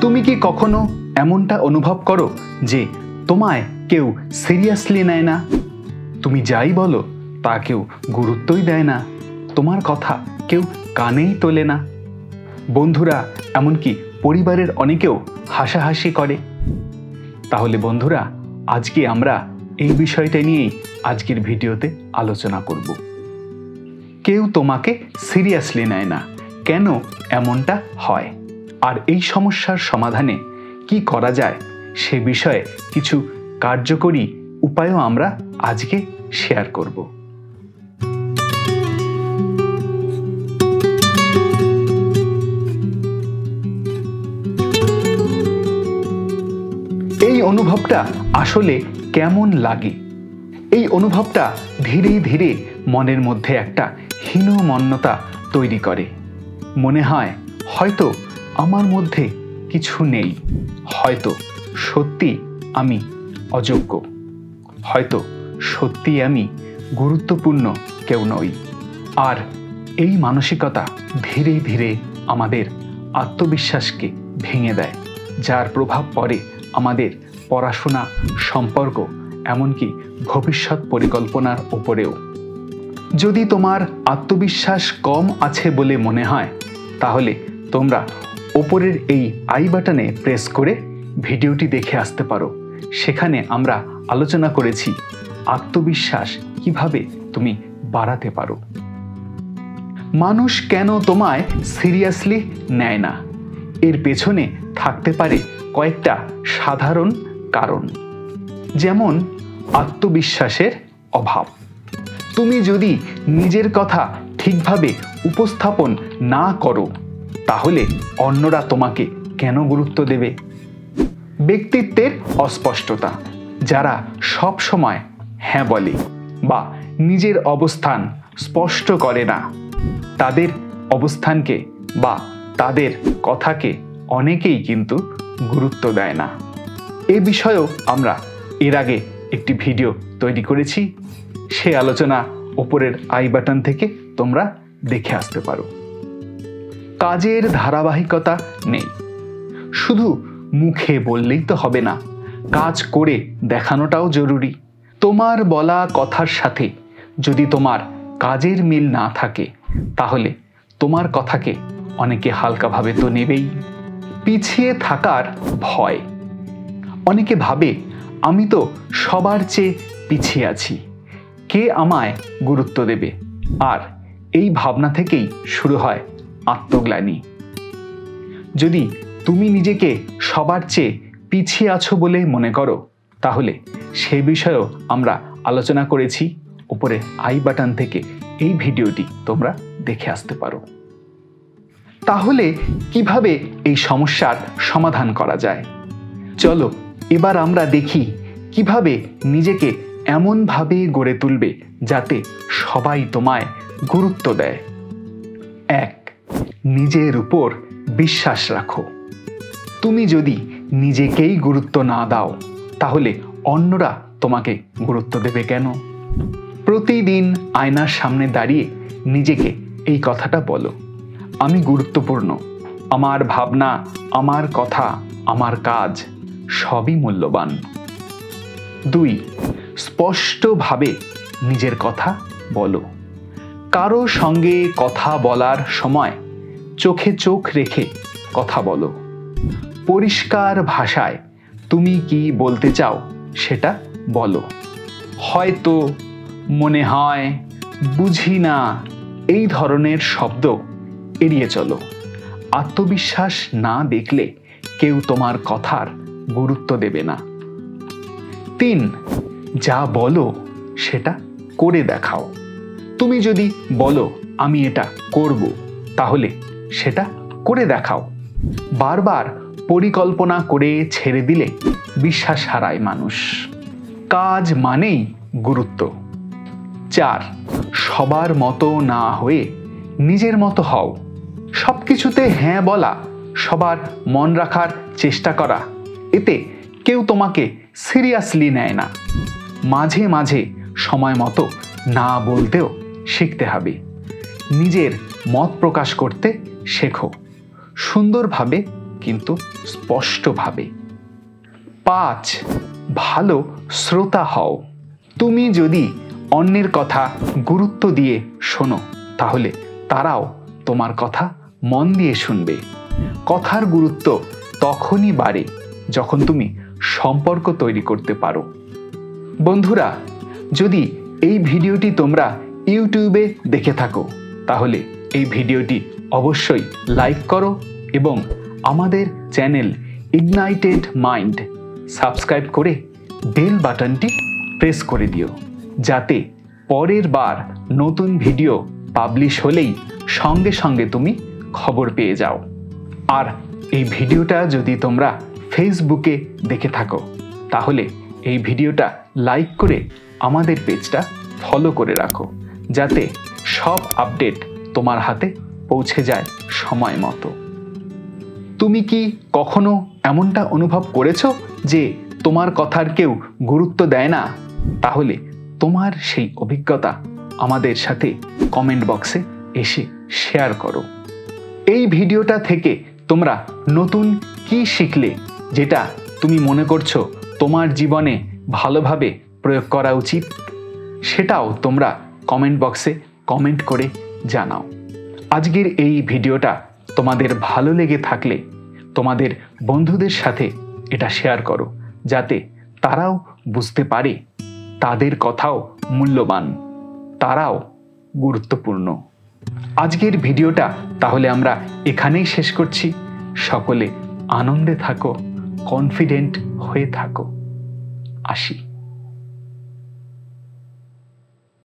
তুমি কি কখনো এমনটা অনুভব করো যে তোমায় কেউ সিরিয়াসলি নেয় না? তুমি যাই বলো তা কেউ গুরুত্বই দেয় না, তোমার কথা কেউ কানেই তোলে না। বন্ধুরা, এমনকি পরিবারের অনেকেও হাসাহাসি করে। তাহলে বন্ধুরা, আজকে আমরা এই বিষয়টা নিয়েই আজকের ভিডিওতে আলোচনা করব। কেউ তোমাকে সিরিয়াসলি নেয় না, কেন এমনটা হয়, আর এই সমস্যার সমাধানে কি করা যায় সে বিষয়ে কিছু কার্যকরী উপায়ও আমরা আজকে শেয়ার করব। এই অনুভবটা আসলে কেমন লাগে? এই অনুভবটা ধীরে ধীরে মনের মধ্যে একটা হীনমন্যতা তৈরি করে। মনে হয় হয়তো আমার মধ্যে কিছু নেই, হয়তো সত্যি আমি অযোগ্য, হয়তো সত্যি আমি গুরুত্বপূর্ণ কেউ নই। আর এই মানসিকতা ধীরে ধীরে আমাদের আত্মবিশ্বাসকে ভেঙে দেয়, যার প্রভাব পড়ে আমাদের পড়াশোনা, সম্পর্ক, এমনকি ভবিষ্যৎ পরিকল্পনার উপরেও। যদি তোমার আত্মবিশ্বাস কম আছে বলে মনে হয়, তাহলে তোমরা ওপরের এই আই বাটনে প্রেস করে ভিডিওটি দেখে আসতে পারো। সেখানে আমরা আলোচনা করেছি আত্মবিশ্বাস কিভাবে তুমি বাড়াতে পারো। মানুষ কেন তোমায় সিরিয়াসলি নেয় না? এর পেছনে থাকতে পারে কয়েকটা সাধারণ কারণ, যেমন আত্মবিশ্বাসের অভাব। তুমি যদি নিজের কথা ঠিকভাবে উপস্থাপন না করো, তাহলে অন্যরা তোমাকে কেন গুরুত্ব দেবে? ব্যক্তিত্বের অস্পষ্টতা, যারা সব সময় হ্যাঁ বলে বা নিজের অবস্থান স্পষ্ট করে না, তাদের অবস্থানকে বা তাদের কথাকে অনেকেই কিন্তু গুরুত্ব দেয় না। এ বিষয়েও আমরা এর আগে একটি ভিডিও তৈরি করেছি, সে আলোচনা ওপরের আই বাটন থেকে তোমরা দেখে আসতে পারো। কাজের ধারাবাহিকতা নেই। শুধু মুখে বললেই তো হবে না, কাজ করে দেখানোটাও জরুরি। তোমার বলা কথার সাথে যদি তোমার কাজের মিল না থাকে, তাহলে তোমার কথাকে অনেকে হালকাভাবে তো নেবেই। পিছিয়ে থাকার ভয়। অনেকে ভাবে আমি তো সবার চেয়ে পিছিয়ে আছি, কে আমায় গুরুত্ব দেবে? আর এই ভাবনা থেকেই শুরু হয় আত্মগ্লানি। যদি তুমি নিজেকে সবার চেয়ে পিছিয়ে আছো বলে মনে করো, তাহলে সে বিষয়েও আমরা আলোচনা করেছি। উপরে আই বাটন থেকে এই ভিডিওটি তোমরা দেখে আসতে পারো। তাহলে কিভাবে এই সমস্যার সমাধান করা যায়? চলো এবার আমরা দেখি কিভাবে নিজেকে এমনভাবে গড়ে তুলবে যাতে সবাই তোমায় গুরুত্ব দেয়। 1. নিজের উপর বিশ্বাস রাখো। তুমি যদি নিজেকেই গুরুত্ব না দাও, তাহলে অন্যরা তোমাকে গুরুত্ব দেবে কেন? প্রতিদিন আয়নার সামনে দাঁড়িয়ে নিজেকে এই কথাটা বলো, আমি গুরুত্বপূর্ণ, আমার ভাবনা, আমার কথা, আমার কাজ সবই মূল্যবান। 2. স্পষ্টভাবে নিজের কথা বলো। কারো সঙ্গে কথা বলার সময় চোখে চোখ রেখে কথা বলো। পরিষ্কার ভাষায় তুমি কি বলতে চাও সেটা বলো। হয়তো, মনে হয়, বুঝি না, এই ধরনের শব্দ এড়িয়ে চলো। আত্মবিশ্বাস না দেখলে কেউ তোমার কথার গুরুত্ব দেবে না। 3. যা বলো সেটা করে দেখাও। তুমি যদি বলো আমি এটা করব, তাহলে সেটা করে দেখাও। বারবার পরিকল্পনা করে ছেড়ে দিলে বিশ্বাস হারায় মানুষ। কাজ মানেই গুরুত্ব। 4. সবার মতো না হয়ে নিজের মতো হও। সব কিছুতে হ্যাঁ বলা, সবার মন রাখার চেষ্টা করা, এতে কেউ তোমাকে সিরিয়াসলি নেয় না। মাঝে মাঝে সময় মতো না বলতেও শিখতে হবে। নিজের মত প্রকাশ করতে শেখো। সুন্দরভাবে কিন্তু স্পষ্টভাবে। 5. ভালো শ্রোতা হও। তুমি যদি অন্যের কথা গুরুত্ব দিয়ে শোনো, তাহলে তারাও তোমার কথা মন দিয়ে শুনবে। কথার গুরুত্ব তখনই বাড়ে যখন তুমি সম্পর্ক তৈরি করতে পারো। বন্ধুরা, যদি এই ভিডিওটি তোমরা ইউটিউবে দেখে থাকো, তাহলে এই ভিডিওটি অবশ্যই লাইক করো এবং আমাদের চ্যানেল ইগনাইটেড মাইন্ড সাবস্ক্রাইব করে বেল বাটনটি প্রেস করে দিও, যাতে পরের বার নতুন ভিডিও পাবলিশ হলেই সঙ্গে সঙ্গে তুমি খবর পেয়ে যাও। আর এই ভিডিওটা যদি তোমরা ফেসবুকে দেখে থাকো, তাহলে এই ভিডিওটা লাইক করে আমাদের পেজটা ফলো করে রাখো, যাতে সব আপডেট তোমার হাতে পৌঁছে যায় সময় মতো। তুমি কি কখনো এমনটা অনুভব করেছো যে তোমার কথার কেউ গুরুত্ব দেয় না? তাহলে তোমার সেই অভিজ্ঞতা আমাদের সাথে কমেন্ট বক্সে এসে শেয়ার করো। এই ভিডিওটা থেকে তোমরা নতুন কি শিখলে, যেটা তুমি মনে করছো তোমার জীবনে ভালোভাবে প্রয়োগ করা উচিত, সেটাও তোমরা কমেন্ট বক্সে কমেন্ট করে জানাও। আজকের এই ভিডিওটা তোমাদের ভালো লেগে থাকলে তোমাদের বন্ধুদের সাথে এটা শেয়ার করো, যাতে তারাও বুঝতে পারে তাদের কথাও মূল্যবান, তারাও গুরুত্বপূর্ণ। আজকের ভিডিওটা তাহলে আমরা এখানেই শেষ করছি। সকলে আনন্দে থাকো, কনফিডেন্ট হয়ে থাকো। আসি।